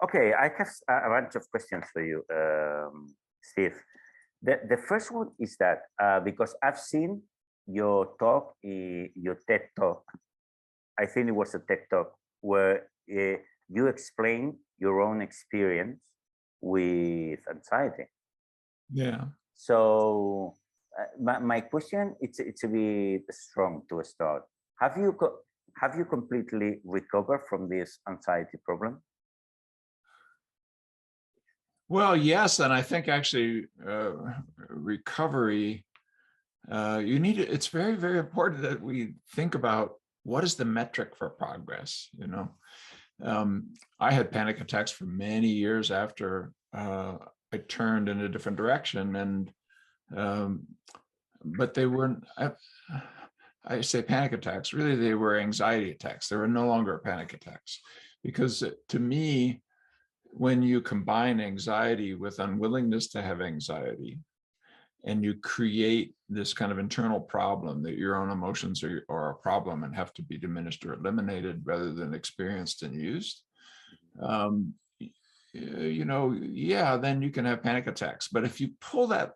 Okay, I have a bunch of questions for you, Steve. The first one is that because I've seen your talk, your TED talk, I think it was a TED talk where you explain your own experience with anxiety. Yeah. So my question, it's a bit strong to start. Have you completely recovered from this anxiety problem? Well, yes, and I think actually recovery, it's very, very important that we think about what is the metric for progress, you know. I had panic attacks for many years after I turned in a different direction, and but they weren't, I say panic attacks, really they were anxiety attacks. They were no longer panic attacks, because to me, when you combine anxiety with unwillingness to have anxiety, and you create this kind of internal problem that your own emotions are a problem and have to be diminished or eliminated rather than experienced and used, you know, yeah, then you can have panic attacks. But if you pull that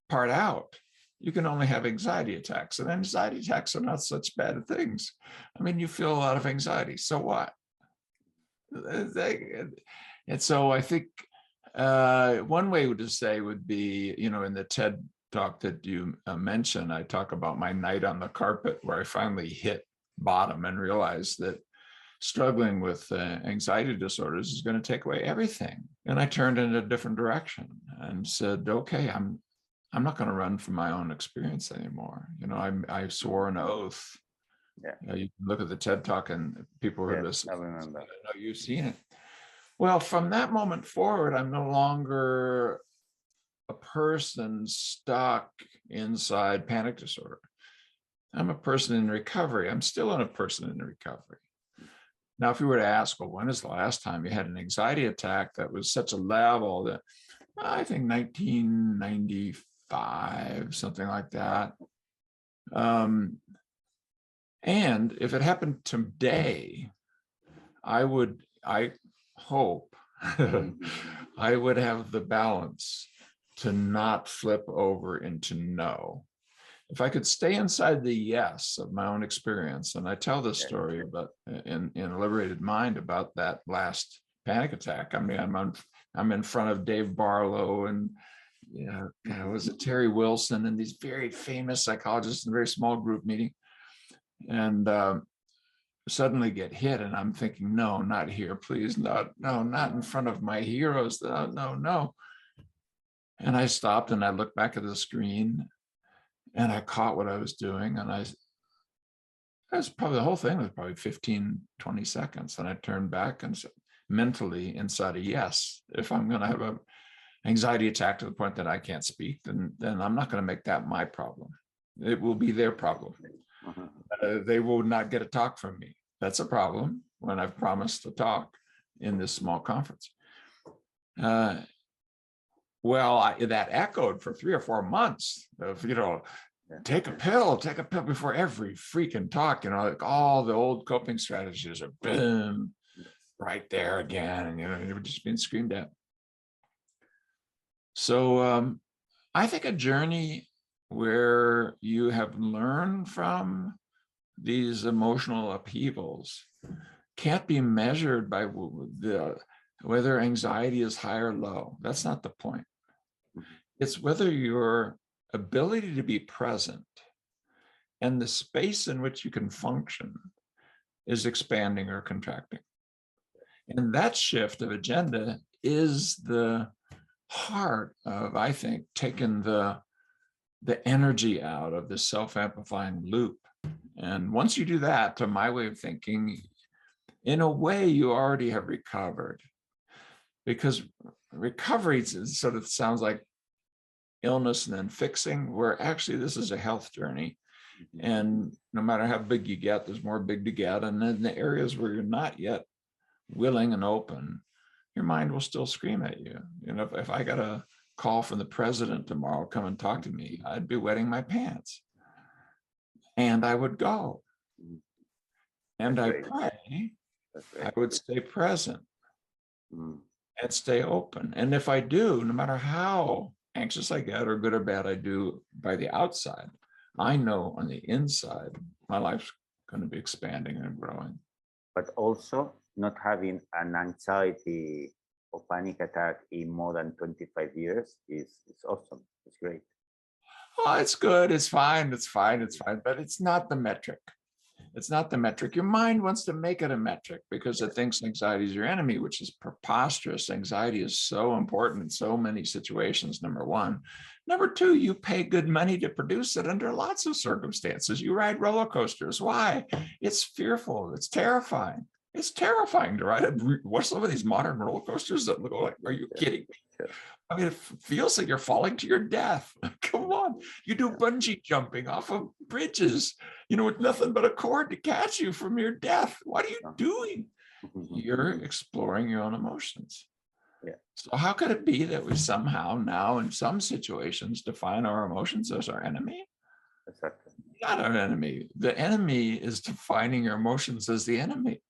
part out, you can only have anxiety attacks, and anxiety attacks are not such bad things. I mean, you feel a lot of anxiety, so what? And so I think one way to say would be, you know, in the TED talk that you mentioned, I talk about my night on the carpet where I finally hit bottom and realized that struggling with anxiety disorders is going to take away everything. And I turned in a different direction and said, okay, I'm not going to run from my own experience anymore. You know, I swore an oath. Yeah. You can look at the TED talk and people who listen. I remember. I know you've seen it. Well, from that moment forward, I'm no longer a person stuck inside panic disorder. I'm a person in recovery. I'm still a person in recovery. Now, if you were to ask, well, when is the last time you had an anxiety attack that was such a level that I think 1995, something like that. And if it happened today, I hope I would have the balance to not flip over into no. If I could stay inside the yes of my own experience, and I tell this story about in a liberated mind about that last panic attack. I mean, I'm in front of Dave Barlow and was it Terry Wilson and these very famous psychologists in a very small group meeting, and suddenly get hit, and I'm thinking, no, not here, please, not in front of my heroes, no. And I stopped and I looked back at the screen and I caught what I was doing, and that's probably the whole thing was probably 15, 20 seconds. And I turned back and said, mentally inside a yes, if I'm going to have an anxiety attack to the point that I can't speak, then I'm not going to make that my problem. It will be their problem. They will not get a talk from me. That's a problem when I've promised to talk in this small conference. Well, that echoed for 3 or 4 months of, you know, take a pill before every freaking talk, you know, like all the old coping strategies are boom, right there again. And, you know, they were just being screamed at. So I think a journey where you have learned from these emotional upheavals can't be measured by whether anxiety is high or low. That's not the point. It's whether your ability to be present and the space in which you can function is expanding or contracting. And that shift of agenda is the heart of, I think, taking the energy out of the self-amplifying loop. And once you do that, to my way of thinking, in a way, you already have recovered. Because recovery sort of sounds like illness and then fixing, where actually this is a health journey. And no matter how big you get, there's more big to get. And then the areas where you're not yet willing and open, your mind will still scream at you. You know, if I got a call from the president tomorrow, come and talk to me, I'd be wetting my pants. And I would go. And I pray I would stay present. Mm. and stay open. And if I do, no matter how anxious I get or good or bad I do by the outside, I know on the inside, my life's going to be expanding and growing. But also not having an anxiety or panic attack in more than 25 years is awesome. It's great. Oh, it's good. It's fine. It's fine. It's fine. But it's not the metric. It's not the metric. Your mind wants to make it a metric because it thinks anxiety is your enemy, which is preposterous. Anxiety is so important in so many situations, number one. Number two, you pay good money to produce it under lots of circumstances. You ride roller coasters. Why? It's fearful. It's terrifying. It's terrifying to ride. What's some of these modern roller coasters that look like, are you kidding me? I mean, it feels like you're falling to your death. Come on. You do bungee jumping off of bridges, with nothing but a cord to catch you from your death. What are you doing? You're exploring your own emotions. Yeah. So how could it be that we somehow now in some situations define our emotions as our enemy? Exactly. Not our enemy. The enemy is defining your emotions as the enemy.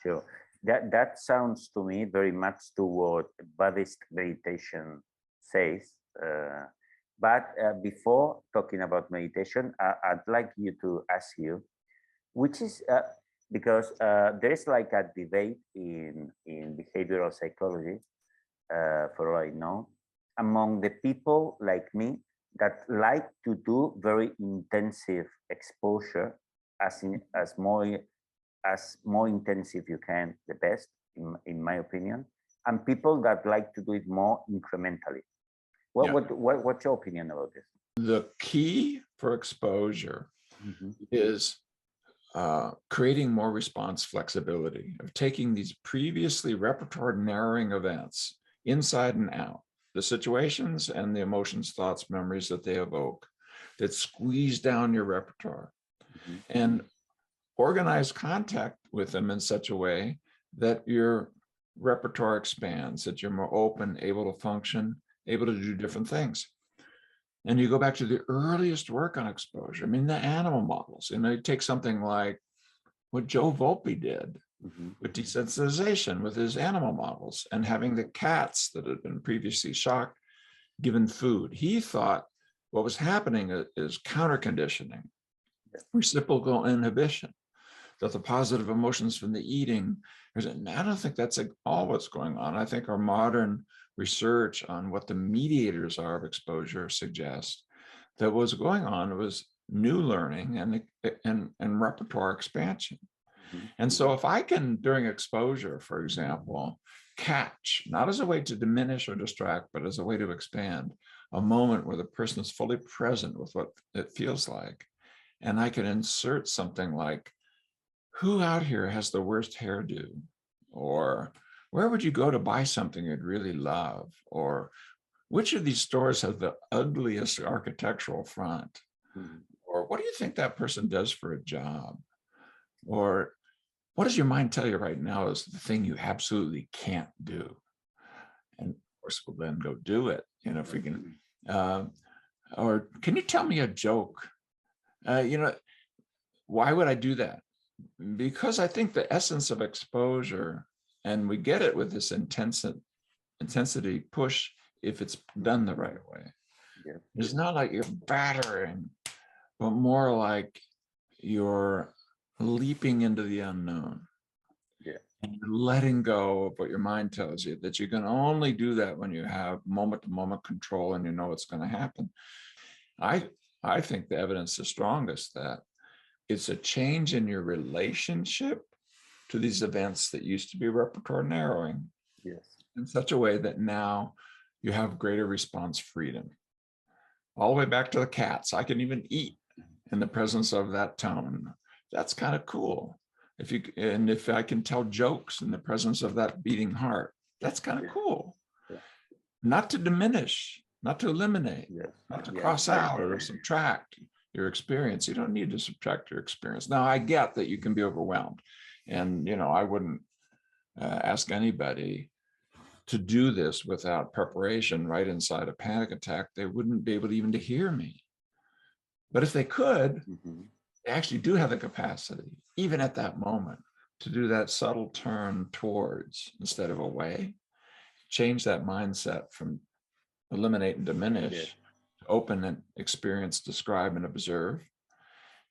Sure. That sounds to me very much to what Buddhist meditation says. But before talking about meditation, I'd like you to ask you, which is because there is like a debate in behavioral psychology, for all I know, among the people like me that like to do very intensive exposure, as more intensive you can, the best, in my opinion, and people that like to do it more incrementally. What's your opinion about this? The key for exposure is creating more response flexibility, of taking these previously repertoire narrowing events inside and out, the situations and the emotions, thoughts, memories that they evoke, that squeeze down your repertoire, and organize contact with them in such a way that your repertoire expands, that you're more open, able to function, able to do different things. And you go back to the earliest work on exposure. I mean, the animal models, you take something like what Joe Volpe did with desensitization with his animal models and having the cats that had been previously shocked given food. He thought what was happening is counter conditioning, reciprocal inhibition, that the positive emotions from the eating, I don't think that's all what's going on. I think our modern research on what the mediators are of exposure suggests that what's going on was new learning and repertoire expansion. And so if I can, during exposure, for example, catch, not as a way to diminish or distract, but as a way to expand, a moment where the person is fully present with what it feels like, and I can insert something like, who out here has the worst hairdo? Or where would you go to buy something you'd really love? Or which of these stores has the ugliest architectural front? Or what do you think that person does for a job? Or what does your mind tell you right now is the thing you absolutely can't do? And of course, we'll then go do it, if we can. Or can you tell me a joke? Why would I do that? Because I think the essence of exposure, and we get it with this intensity push if it's done the right way. It's not like you're battering, but more like you're leaping into the unknown. And you're letting go of what your mind tells you, that you can only do that when you have moment-to-moment control and you know what's going to happen. I think the evidence is strongest that it's a change in your relationship to these events that used to be repertoire narrowing in such a way that now you have greater response freedom. All the way back to the cats. I can even eat in the presence of that tone. That's kind of cool. If I can tell jokes in the presence of that beating heart, that's kind of cool. Not to diminish, not to eliminate, not to cross out or subtract your experience. You don't need to subtract your experience. Now, I get that you can be overwhelmed. And, I wouldn't ask anybody to do this without preparation right inside a panic attack. They wouldn't be able to even to hear me. But if they could, they actually do have the capacity, even at that moment, to do that subtle turn towards instead of away. change that mindset from eliminate and diminish, to open and experience, describe, and observe.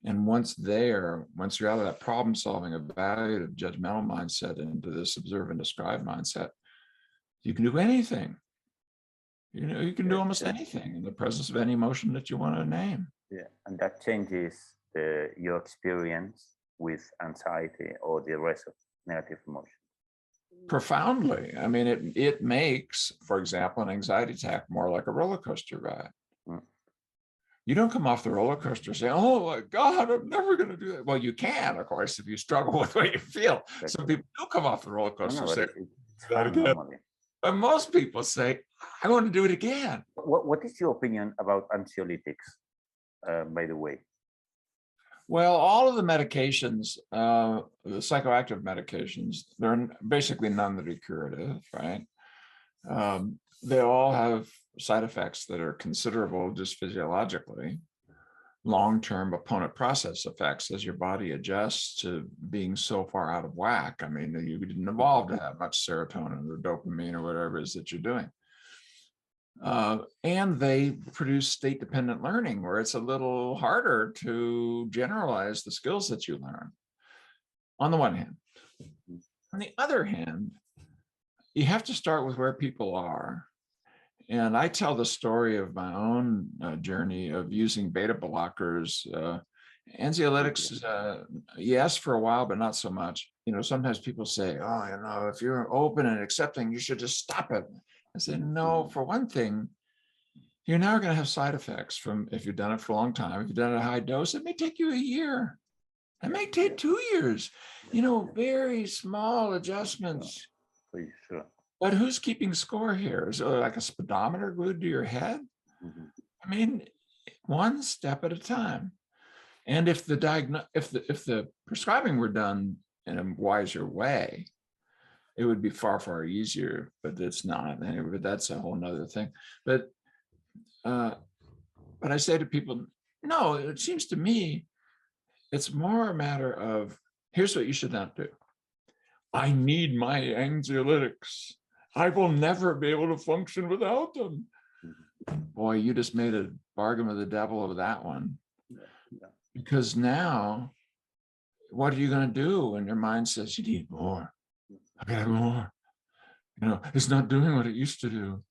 And once you're out of that problem solving, evaluative, judgmental mindset into this observe and describe mindset, you can do anything. You can do almost anything in the presence of any emotion that you want to name. Yeah, and that changes your experience with anxiety or the rest of negative emotions. Profoundly. I mean, it makes, for example, an anxiety attack more like a roller coaster ride. You don't come off the roller coaster saying, oh my God, I'm never going to do that. Well, you can, of course, if you struggle with what you feel. Exactly. Some people do come off the roller coaster saying, it's fun normally. But most people say, I want to do it again. What is your opinion about anxiolytics, by the way? Well, all of the medications, the psychoactive medications, they're basically none that are curative, right? They all have side effects that are considerable just physiologically, long-term opponent process effects as your body adjusts to being so far out of whack. I mean, you didn't evolve to have much serotonin or dopamine or whatever it is that you're doing. And they produce state-dependent learning where it's a little harder to generalize the skills that you learn, on the one hand. On the other hand, you have to start with where people are. And I tell the story of my own journey of using beta blockers. Anxiolytics, yes, for a while, but not so much. Sometimes people say, oh, if you're open and accepting, you should just stop it. I say, no, for one thing, you're now going to have side effects from if you've done it for a long time. If you've done it at a high dose, it may take you a year. It may take 2 years. Very small adjustments. Sure. But who's keeping score here? Is it like a speedometer glued to your head? I mean, one step at a time. And if the prescribing were done in a wiser way, it would be far, far easier, but it's not. But that's a whole nother thing. But I say to people, no, it seems to me it's more a matter of, here's what you should not do. I need my anxiolytics. I will never be able to function without them. Boy, you just made a bargain with the devil of that one. Because now, what are you going to do when your mind says, you need more? I got more. It's not doing what it used to do,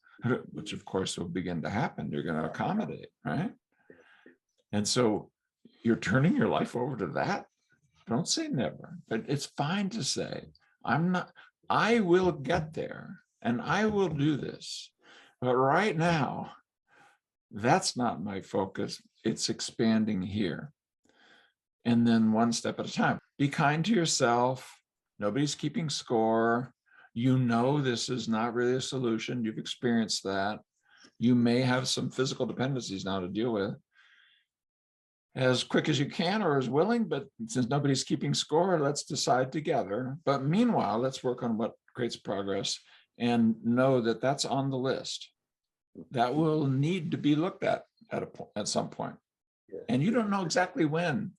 which of course will begin to happen. You're going to accommodate, right? And so you're turning your life over to that. Don't say never, but it's fine to say, I will get there and I will do this. But right now, that's not my focus. It's expanding here. And then one step at a time. Be kind to yourself. Nobody's keeping score. This is not really a solution. You've experienced that. You may have some physical dependencies now to deal with. As quick as you can or as willing, but since nobody's keeping score, let's decide together. But meanwhile, let's work on what creates progress and know that that's on the list. That will need to be looked at some point. And you don't know exactly when.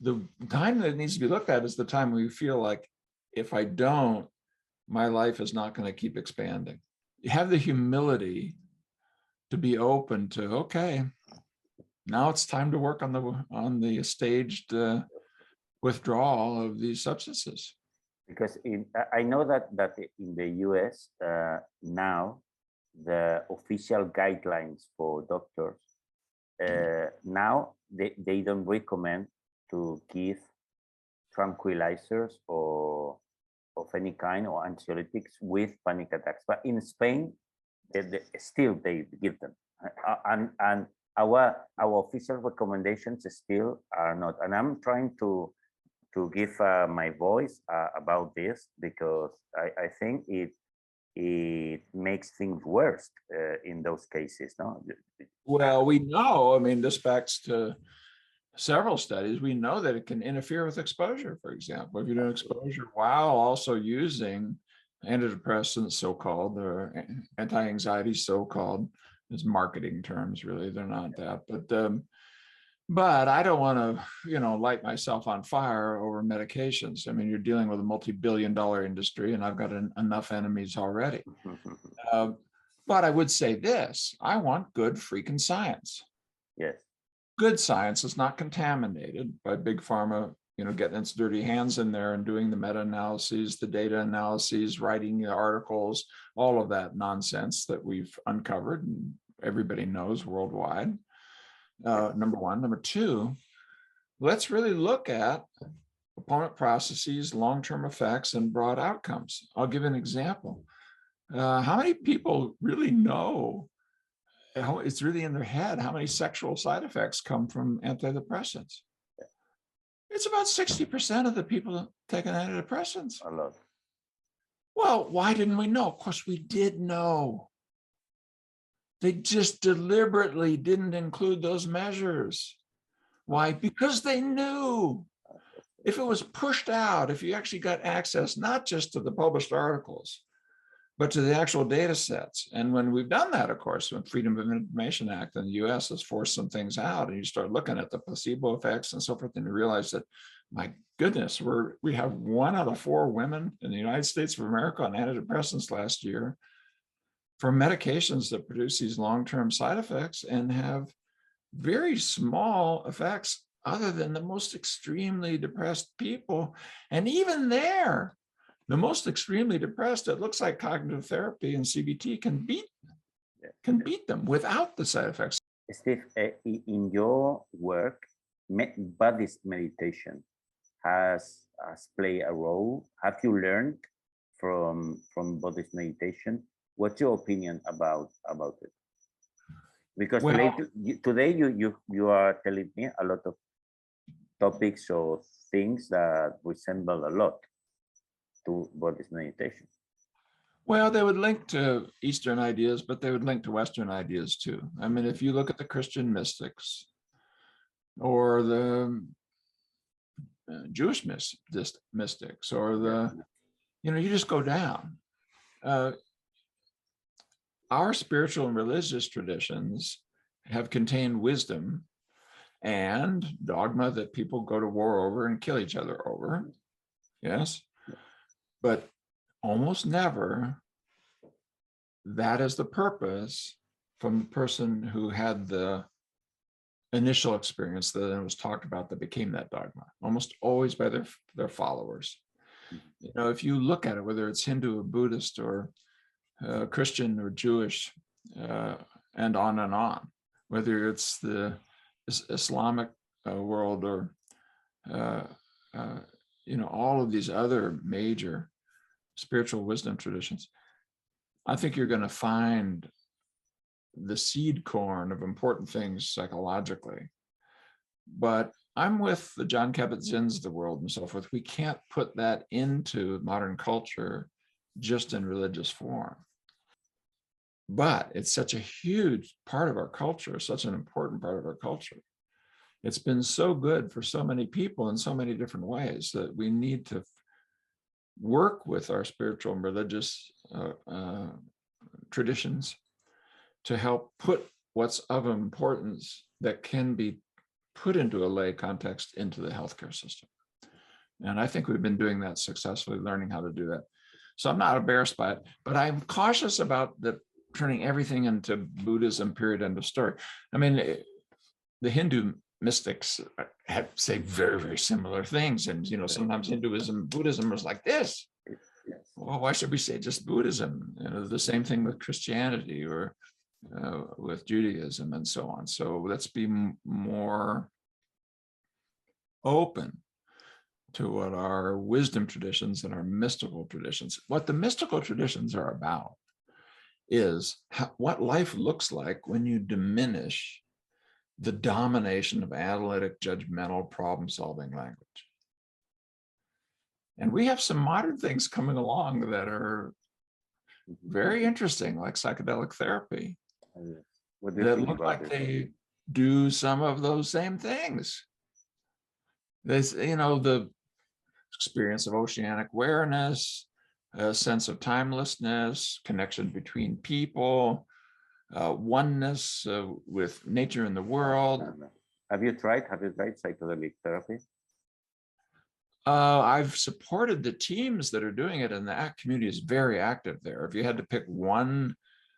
The time that it needs to be looked at is the time where you feel like, if I don't, my life is not going to keep expanding. You have the humility to be open to, okay, now it's time to work on the staged withdrawal of these substances. Because I know that in the US now, the official guidelines for doctors now they don't recommend to give tranquilizers or of any kind or anxiolytics with panic attacks. But in Spain, still they give them, and our official recommendations still are not. And I'm trying to give my voice about this, because I think it makes things worse in those cases. No. Well, we know. I mean, this backs to several studies. We know that it can interfere with exposure. For example, if you do exposure while also using antidepressants, so-called, or anti-anxiety, so-called, as marketing terms, really, they're not that. But I don't want to, light myself on fire over medications. I mean, you're dealing with a multi-billion-dollar industry, and I've got enough enemies already. But I would say this, I want good freaking science. Yes. Good science is not contaminated by big pharma, getting its dirty hands in there and doing the meta-analyses, the data analyses, writing the articles, all of that nonsense that we've uncovered and everybody knows worldwide. Number one. Number two, let's really look at opponent processes, long-term effects, and broad outcomes. I'll give an example. How many people really know, it's really in their head, how many sexual side effects come from antidepressants? It's about 60% of the people taking antidepressants. A lot. Well, why didn't we know? Of course, we did know. They just deliberately didn't include those measures. Why? Because they knew. If it was pushed out, if you actually got access, not just to the published articles, but to the actual data sets. And when we've done that, of course, when Freedom of Information Act in the US has forced some things out, and you start looking at the placebo effects and so forth, and you realize that, my goodness, we have 1 out of 4 women in the United States of America on antidepressants last year for medications that produce these long-term side effects and have very small effects other than the most extremely depressed people. And even there, the most extremely depressed, it looks like cognitive therapy and CBT can beat them without the side effects. Steve, in your work, Buddhist meditation has played a role. Have you learned from Buddhist meditation? What's your opinion about it? Because today you are telling me a lot of topics or things that resemble a lot to Buddhist meditation. Well, they would link to Eastern ideas, but they would link to Western ideas too. I mean, if you look at the Christian mystics or the Jewish mystics or the, you just go down. Our spiritual and religious traditions have contained wisdom and dogma that people go to war over and kill each other over. Yes. But almost never that is the purpose from the person who had the initial experience that it was talked about that became that dogma, almost always by their followers. If you look at it, whether it's Hindu or Buddhist or Christian or Jewish, and on, whether it's the Islamic world or all of these other major spiritual wisdom traditions, I think you're going to find the seed corn of important things psychologically. But I'm with the John Kabat-Zinns of the world and so forth. We can't put that into modern culture just in religious form. But it's such a huge part of our culture, such an important part of our culture. It's been so good for so many people in so many different ways that we need to work with our spiritual and religious traditions to help put what's of importance that can be put into a lay context into the healthcare system. And I think we've been doing that successfully, learning how to do that. So I'm not embarrassed by it, but I'm cautious about turning everything into Buddhism, period, end of story. I mean, the Hindu mystics say very, very similar things. And, sometimes Hinduism, Buddhism was like this. Well, why should we say just Buddhism? The same thing with Christianity or with Judaism and so on. So let's be more open to what our wisdom traditions and our mystical traditions, what the mystical traditions are about is what life looks like when you diminish the domination of analytic, judgmental, problem-solving language. And we have some modern things coming along that are very interesting, like psychedelic therapy, that look like they do some of those same things. This, the experience of oceanic awareness, a sense of timelessness, connection between people, oneness with nature and the world. Have you tried psychedelic therapy? I've supported the teams that are doing it, and that community is very active there. If you had to pick one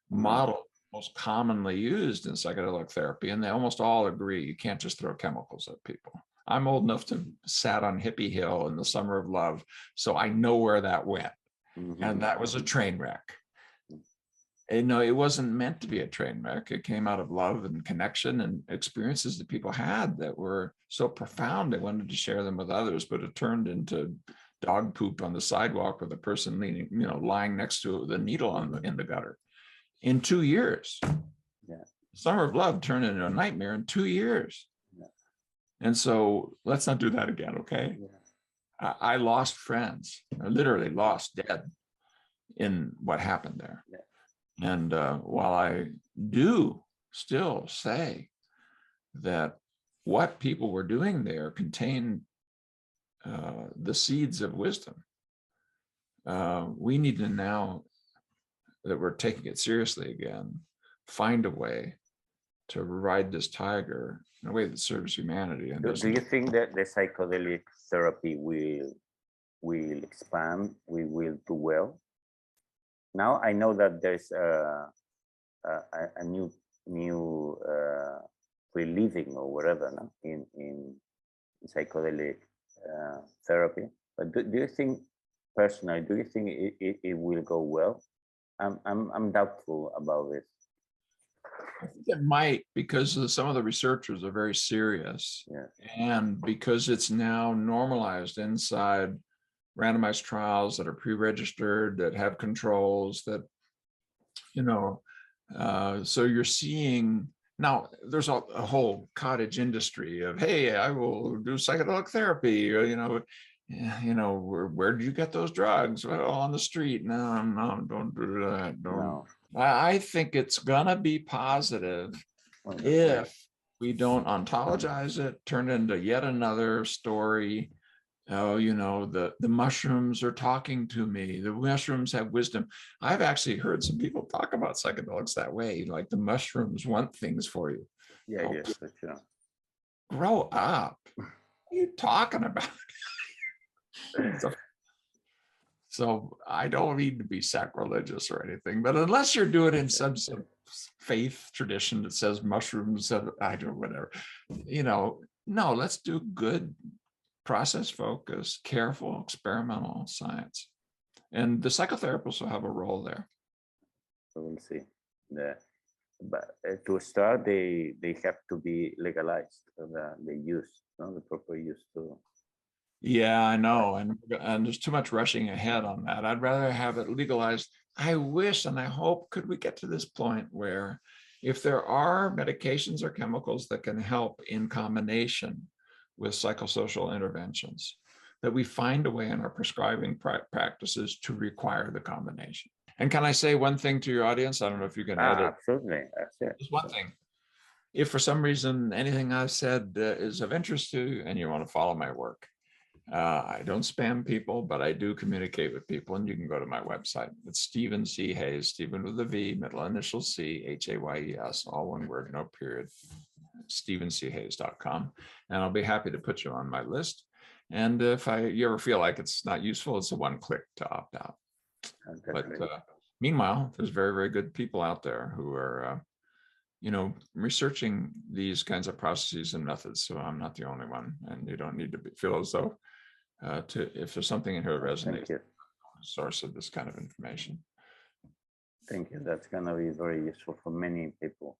model most commonly used in psychedelic therapy, and they almost all agree, you can't just throw chemicals at people. I'm old enough to sat on Hippie Hill in the summer of love, so I know where that went. And that was a train wreck. And no, it wasn't meant to be a train wreck. It came out of love and connection and experiences that people had that were so profound they wanted to share them with others, but it turned into dog poop on the sidewalk with a person leaning, lying next to the needle in the gutter. In 2 years, Summer of Love turned into a nightmare in 2 years. And so let's not do that again, okay? I lost friends. I literally lost dead in what happened there. And while I do still say that what people were doing there contained the seeds of wisdom, we need to, now that we're taking it seriously again, find a way to ride this tiger in a way that serves humanity. And do you think that the psychedelic therapy will expand, we will do well? Now I know that there's a new living or whatever, no? in psychedelic therapy. But do you think, personally, do you think it will go well? I'm doubtful about this. I think it might, because some of the researchers are very serious, and because it's now normalized inside randomized trials that are pre-registered, that have controls, that, so you're seeing now there's a whole cottage industry of, hey, I will do psychedelic therapy, where did you get those drugs? Well, on the street. No, don't do that. Don't. No. I think it's gonna be positive if we don't ontologize it, turn it into yet another story. Oh, the mushrooms are talking to me. The mushrooms have wisdom. I've actually heard some people talk about psychedelics that way, like the mushrooms want things for you. Yes, for sure. Grow up. What are you talking about? So I don't need to be sacrilegious or anything, but unless you're doing it in some faith tradition that says mushrooms, I don't, whatever, no, let's do good, process focused, careful, experimental science. And the psychotherapists will have a role there. So we'll see. But to start, they have to be legalized, the use, the proper use to. Yeah, I know. And there's too much rushing ahead on that. I'd rather have it legalized. I wish and I hope, could we get to this point where if there are medications or chemicals that can help in combination with psychosocial interventions, that we find a way in our prescribing practices to require the combination. And can I say one thing to your audience? I don't know if you can edit. Absolutely. Just one thing. If for some reason anything I've said is of interest to you and you want to follow my work, I don't spam people, but I do communicate with people, and you can go to my website. It's Stephen C. Hayes, Stephen with a V, middle initial C, Hayes, all one word, no period, StephenCHayes.com. And I'll be happy to put you on my list. And if you ever feel like it's not useful, it's a one-click to opt out. But meanwhile, there's very, very good people out there who are, researching these kinds of processes and methods. So I'm not the only one, and you don't need to feel as though if there's something in here that resonates, source of this kind of information. Thank you. That's going to be very useful for many people.